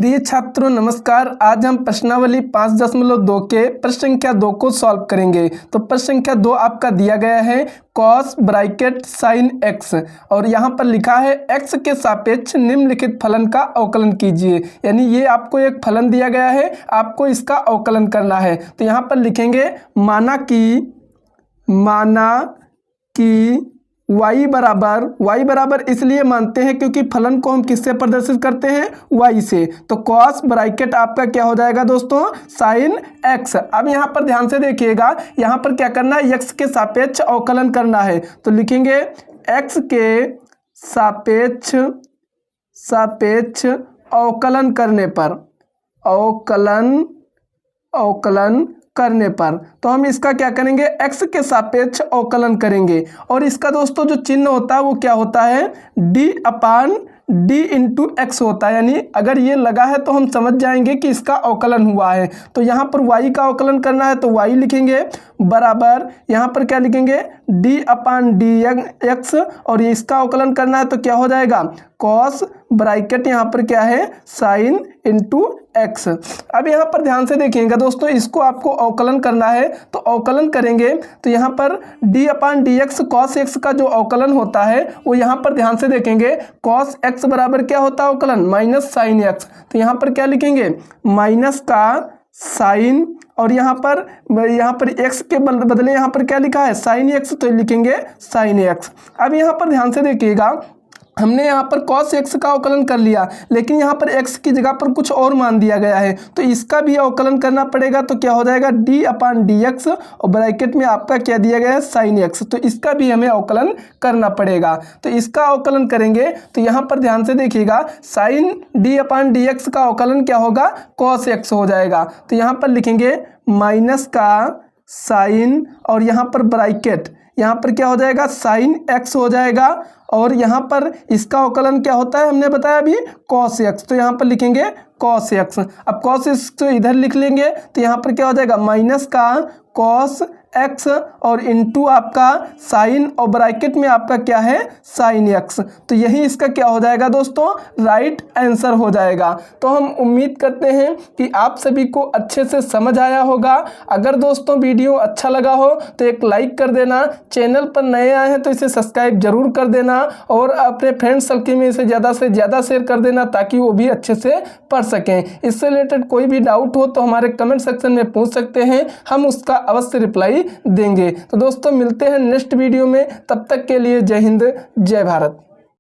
प्रिय छात्रों नमस्कार। आज हम प्रश्नावली 5.2 के प्रश्न संख्या 2 को सॉल्व करेंगे। तो प्रश्न संख्या 2 आपका दिया गया है कॉस ब्रैकेट साइन एक्स और यहाँ पर लिखा है एक्स के सापेक्ष निम्नलिखित फलन का अवकलन कीजिए। यानी ये आपको एक फलन दिया गया है, आपको इसका अवकलन करना है। तो यहाँ पर लिखेंगे माना कि y बराबर इसलिए मानते हैं क्योंकि फलन को हम किससे प्रदर्शित करते हैं, y से। तो कॉस ब्रैकेट आपका क्या हो जाएगा दोस्तों, साइन x। अब यहाँ पर ध्यान से देखिएगा, यहाँ पर क्या करना है, x के सापेक्ष अवकलन करना है। तो लिखेंगे x के सापेक्ष अवकलन करने पर तो हम इसका क्या करेंगे, x के सापेक्ष अवकलन करेंगे। और इसका दोस्तों जो चिन्ह होता है वो क्या होता है, d इंटू एक्स होता है। यानी अगर ये लगा है तो हम समझ जाएंगे कि इसका अवकलन हुआ है। तो यहाँ पर y का अवकलन करना है तो y लिखेंगे बराबर, यहाँ पर क्या लिखेंगे, d/dx। और ये इसका अवकलन करना है तो क्या हो जाएगा, कॉस ब्रैकेट यहाँ पर क्या है, साइन इंटू एक्स। अब यहाँ पर ध्यान से देखिएगा दोस्तों, इसको आपको अवकलन करना है। तो अवकलन करेंगे तो यहाँ पर d/dx कॉस एक्स का जो अवकलन होता है वो यहाँ पर ध्यान से देखेंगे, कॉस एक्स बराबर क्या होता है अवकलन, माइनस साइन एक्स। तो यहाँ पर क्या लिखेंगे, माइनस का साइन और यहाँ पर x के बदले यहाँ पर क्या लिखा है, साइन एक्स। तो लिखेंगे साइन एक्स। अब यहाँ पर ध्यान से देखिएगा, हमने यहाँ पर cos x का अवकलन कर लिया, लेकिन यहाँ पर x की जगह पर कुछ और मान दिया गया है तो इसका भी अवकलन करना पड़ेगा। तो क्या हो जाएगा, d/dx और ब्रैकेट में आपका क्या दिया गया है, साइन x। तो इसका भी हमें अवकलन करना पड़ेगा। तो इसका अवकलन करेंगे तो यहाँ पर ध्यान से देखिएगा, साइन d/dx का अवकलन क्या होगा, cos x हो जाएगा। तो यहाँ पर लिखेंगे माइनस का साइन और यहाँ पर ब्रैकेट, यहाँ पर क्या हो जाएगा, साइन x हो जाएगा। और यहाँ पर इसका अवकलन क्या होता है, हमने बताया अभी, cos x। तो यहाँ पर लिखेंगे cos x। अब cos x तो इधर लिख लेंगे तो यहाँ पर क्या हो जाएगा, माइनस का cos x और इंटू आपका साइन और ब्रैकेट में आपका क्या है, साइन x। तो यही इसका क्या हो जाएगा दोस्तों, राइट आंसर हो जाएगा। तो हम उम्मीद करते हैं कि आप सभी को अच्छे से समझ आया होगा। अगर दोस्तों वीडियो अच्छा लगा हो तो एक लाइक कर देना, चैनल पर नए आए हैं तो इसे सब्सक्राइब जरूर कर देना और अपने फ्रेंड सर्कल में इसे ज़्यादा से ज़्यादा शेयर कर देना ताकि वो भी अच्छे से पढ़ सकें। इससे रिलेटेड कोई भी डाउट हो तो हमारे कमेंट सेक्शन में पूछ सकते हैं, हम उसका अवश्य रिप्लाई देंगे। तो दोस्तों मिलते हैं नेक्स्ट वीडियो में, तब तक के लिए जय हिंद जय भारत।